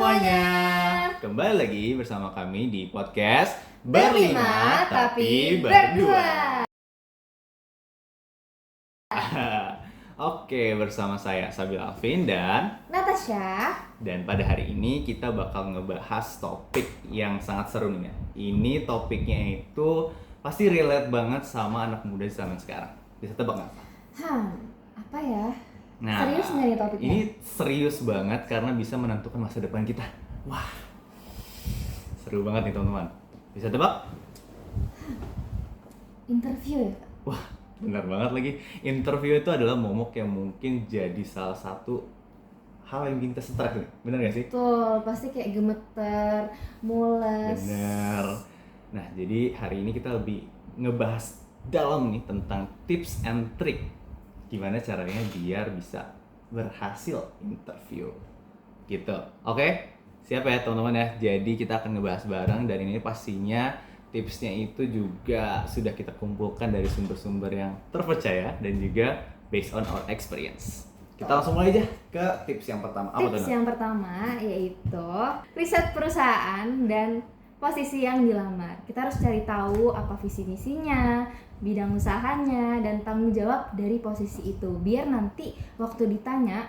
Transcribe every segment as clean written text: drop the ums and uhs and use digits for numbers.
semuanya. Kembali lagi bersama kami di podcast Berlima Tapi Berdua. Oke, bersama saya Sabil Alvin dan Natasha. Dan pada hari ini kita bakal ngebahas topik yang sangat seru nih ya. Ini topiknya itu pasti relate banget sama anak muda zaman sekarang. Bisa tebak nggak? Apa ya? Nah, serius nggak nih topiknya? Ini serius banget karena bisa menentukan masa depan kita. Wah, seru banget nih teman-teman. Bisa tebak? Interview ya? Wah, benar banget lagi. Interview itu adalah momok yang mungkin jadi salah satu hal yang bikin kita stres nih. Benar gak sih? Tuh, pasti kayak gemeter, mules. Benar. Nah, jadi hari ini kita lebih ngebahas dalam nih tentang tips and trick gimana caranya biar bisa berhasil interview gitu. Oke? Siap ya teman-teman ya? Jadi kita akan ngebahas bareng dan ini pastinya tipsnya itu juga sudah kita kumpulkan dari sumber-sumber yang terpercaya dan juga based on our experience. Kita langsung mulai aja ke tips yang pertama. Apa tips yang pertama yaitu riset perusahaan dan posisi yang dilamar. Kita harus cari tahu apa visi misinya, bidang usahanya, dan tanggung jawab dari posisi itu. Biar nanti waktu ditanya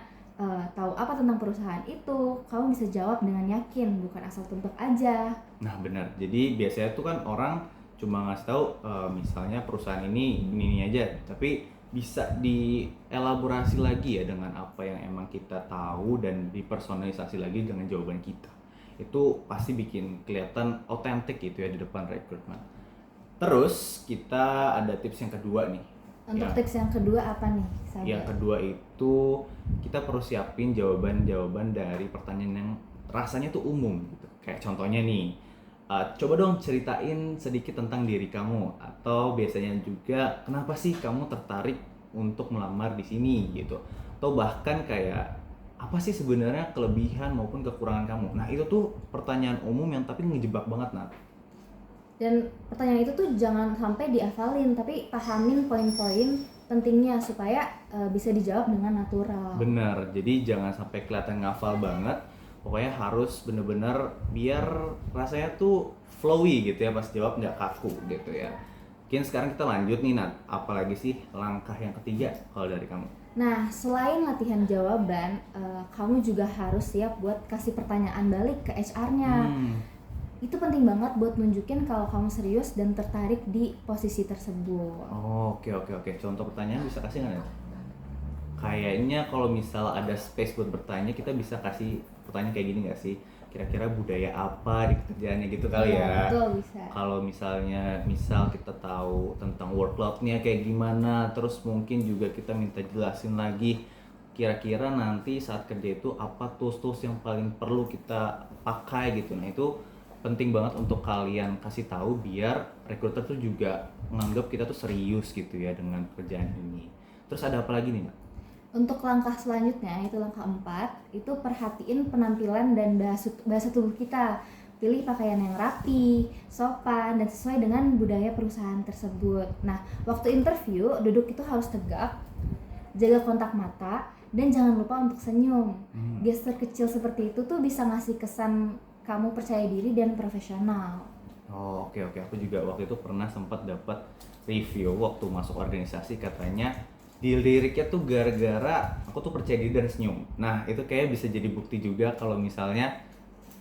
tahu apa tentang perusahaan itu, kamu bisa jawab dengan yakin, bukan asal tebak aja. Nah benar. Jadi biasanya tuh kan orang cuma ngasih tahu misalnya perusahaan ini aja, tapi bisa dielaborasi lagi ya dengan apa yang emang kita tahu dan dipersonalisasi lagi dengan jawaban kita. Itu pasti bikin kelihatan otentik gitu ya di depan rekrutmen. Terus kita ada tips yang kedua nih. Untuk tips yang kedua apa nih? Yang kedua itu kita perlu siapin jawaban-jawaban dari pertanyaan yang rasanya tuh umum gitu. Kayak contohnya nih, coba dong ceritain sedikit tentang diri kamu, atau biasanya juga kenapa sih kamu tertarik untuk melamar di sini gitu. Atau bahkan kayak apa sih sebenarnya kelebihan maupun kekurangan kamu. Nah itu tuh pertanyaan umum yang tapi ngejebak banget Nat. Dan pertanyaan itu tuh jangan sampai dihafalin, tapi pahamin poin-poin pentingnya supaya bisa dijawab dengan natural. Bener, jadi jangan sampai kelihatan ngafal banget. Pokoknya harus bener-bener biar rasanya tuh flowy gitu ya pas jawab, nggak kaku gitu ya. Mungkin sekarang kita lanjut nih Nat, apalagi sih langkah yang ketiga kalau dari kamu? Nah, selain latihan jawaban, kamu juga harus siap buat kasih pertanyaan balik ke HR-nya. Itu penting banget buat nunjukin kalau kamu serius dan tertarik di posisi tersebut. Oke. Contoh pertanyaan bisa kasih nggak? Kayaknya kalau misal ada space buat bertanya, kita bisa kasih pertanyaan kayak gini nggak sih? Kira-kira budaya apa di pekerjaannya gitu kali ya? Betul, bisa. Kalau misal kita tahu tentang workload-nya kayak gimana, terus mungkin juga kita minta jelasin lagi kira-kira nanti saat kerja itu apa tools-tools yang paling perlu kita pakai gitu. Nah itu penting banget untuk kalian kasih tahu biar recruiter tuh juga menganggap kita tuh serius gitu ya dengan pekerjaan ini. Terus ada apa lagi nih Mbak? Untuk langkah selanjutnya, itu langkah 4, itu perhatiin penampilan dan bahasa tubuh kita. Pilih pakaian yang rapi, sopan, dan sesuai dengan budaya perusahaan tersebut. Nah, waktu interview, duduk itu harus tegak, jaga kontak mata, dan jangan lupa untuk senyum. Gestur kecil seperti itu tuh bisa ngasih kesan kamu percaya diri dan profesional. Oke. Aku juga waktu itu pernah sempat dapat review waktu masuk organisasi, katanya di liriknya tuh gara-gara aku tuh percaya diri dan senyum. Nah itu kayak bisa jadi bukti juga kalau misalnya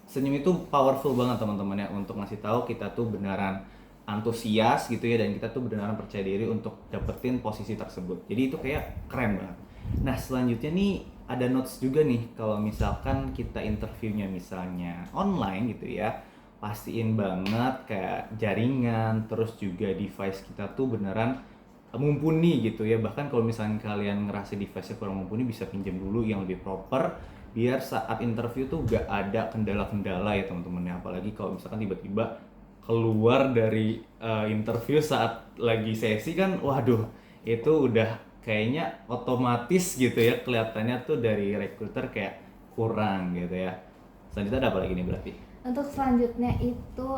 senyum itu powerful banget teman-teman ya, untuk ngasih tahu kita tuh beneran antusias gitu ya, dan kita tuh beneran percaya diri untuk dapetin posisi tersebut. Jadi itu kayak keren banget. Nah selanjutnya nih ada notes juga nih, kalau misalkan kita interviewnya misalnya online gitu ya, pastiin banget kayak jaringan terus juga device kita tuh beneran mumpuni gitu ya. Bahkan kalau misalnya kalian ngerasa device-nya kurang mumpuni, bisa pinjam dulu yang lebih proper biar saat interview tuh gak ada kendala-kendala ya teman-teman ya. Apalagi kalau misalkan tiba-tiba keluar dari interview saat lagi sesi kan, waduh itu udah kayaknya otomatis gitu ya, kelihatannya tuh dari recruiter kayak kurang gitu ya. Selanjutnya ada apa lagi nih berarti? Untuk selanjutnya itu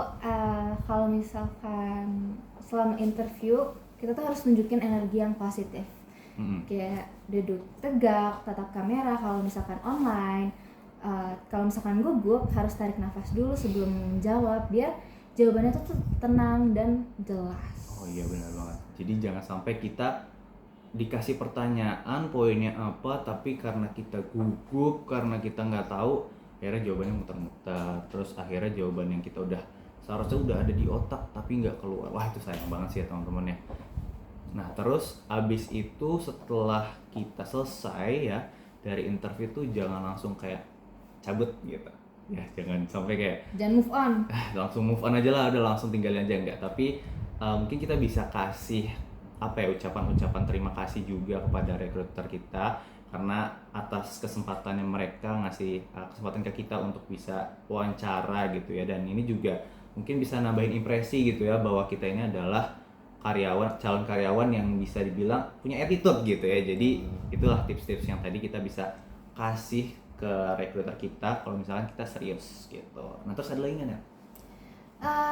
kalau misalkan selama interview kita tuh harus nunjukin energi yang positif. Kayak duduk tegak, tatap kamera kalau misalkan online, kalau misalkan gugup harus tarik nafas dulu sebelum jawab biar jawabannya tuh tenang dan jelas. Oh iya benar banget. Jadi jangan sampai kita dikasih pertanyaan poinnya apa, tapi karena kita gugup, karena kita nggak tahu, akhirnya jawabannya muter-muter. Terus akhirnya jawaban yang kita seharusnya udah ada di otak tapi nggak keluar. Wah itu sayang banget sih ya teman-teman ya. Nah terus abis itu setelah kita selesai ya dari interview tuh jangan langsung kayak cabut gitu. Ya jangan sampai kayak Jangan move on. langsung move on aja lah, udah langsung tinggalin aja enggak. Tapi mungkin kita bisa kasih apa ya ucapan-ucapan terima kasih juga kepada recruiter kita karena atas kesempatannya mereka ngasih kesempatan ke kita untuk bisa wawancara gitu ya. Dan ini juga mungkin bisa nambahin impresi gitu ya bahwa kita ini adalah calon karyawan yang bisa dibilang punya attitude gitu ya. Jadi itulah tips-tips yang tadi kita bisa kasih ke recruiter kita kalau misalkan kita serius gitu. Nah terus ada lagi nggak ya?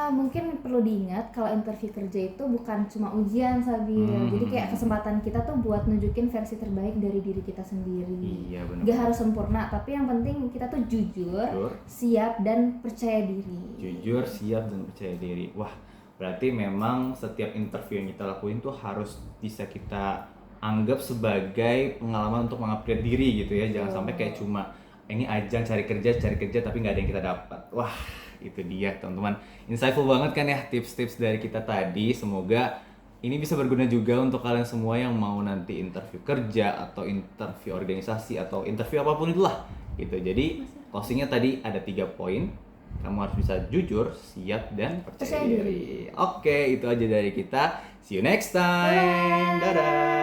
Mungkin perlu diingat kalau interview kerja itu bukan cuma ujian, Sabil. Jadi kayak kesempatan kita tuh buat nunjukin versi terbaik dari diri kita sendiri. Iya benar. Gak harus sempurna, tapi yang penting kita tuh jujur, siap dan percaya diri. Jujur, siap dan percaya diri. Wah, berarti memang setiap interview yang kita lakuin tuh harus bisa kita anggap sebagai pengalaman untuk mengupgrade diri gitu ya. Jangan sampai kayak cuma ini ajang cari kerja tapi nggak ada yang kita dapat. Wah, itu dia teman-teman. Insightful banget kan ya tips-tips dari kita tadi. Semoga ini bisa berguna juga untuk kalian semua yang mau nanti interview kerja atau interview organisasi atau interview apapun itulah gitu. Jadi closingnya tadi ada 3 poin. Kamu harus bisa jujur, siap, dan percaya diri. Oke, itu aja dari kita. See you next time. Bye. Dadah.